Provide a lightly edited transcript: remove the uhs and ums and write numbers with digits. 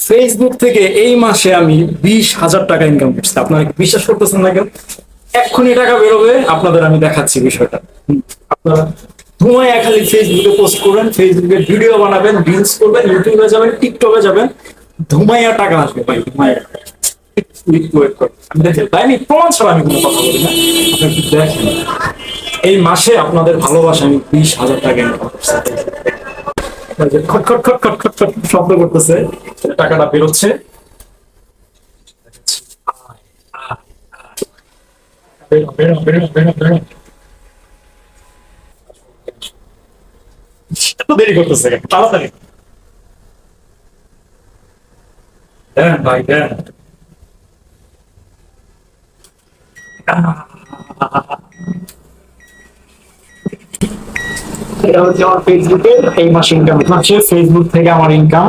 Facebook থেকে এই মাসে আমি 20,000 টাকা ইনকাম করছি। আপনারা কি বিশ্বাস করতেছেন না কেন? এক্ষুনি টাকা বেরোবে, আপনাদের আমি দেখাচ্ছি বিষয়টা। আপনারা ধুমায় খালি ফেসবুকে পোস্ট করবেন, ফেসবুকে ভিডিও বানাবেন, রিলস করবেন, ইউটিউবে যাবেন, টিকটকে যাবেন, ধুমাইয়া টাকা আসবে ভাই, ধুমাইয়া। ওয়েট করেন, আমি দেখেন তাই আমি প্রমাণ ছাড়া আমি কোনো কথা বলি না। আপনি একটু দেখেন, এই মাসে আপনাদের ভালোবাসা আমি 20,000 টাকা ইনকাম করছি। ওই যে খট খট খট খট খট খট শব্দ করতেছে, টাকাটা বেরোচ্ছে। বেরো বেরো বেরো বেরো বেরো। এত দেরি করতেছে কেন? তাড়াতাড়ি দেন ভাই, দেন। এটা হচ্ছে আমার ফেসবুকের এই মাসে ইনকাম। হচ্ছে ফেসবুক থেকে আমার ইনকাম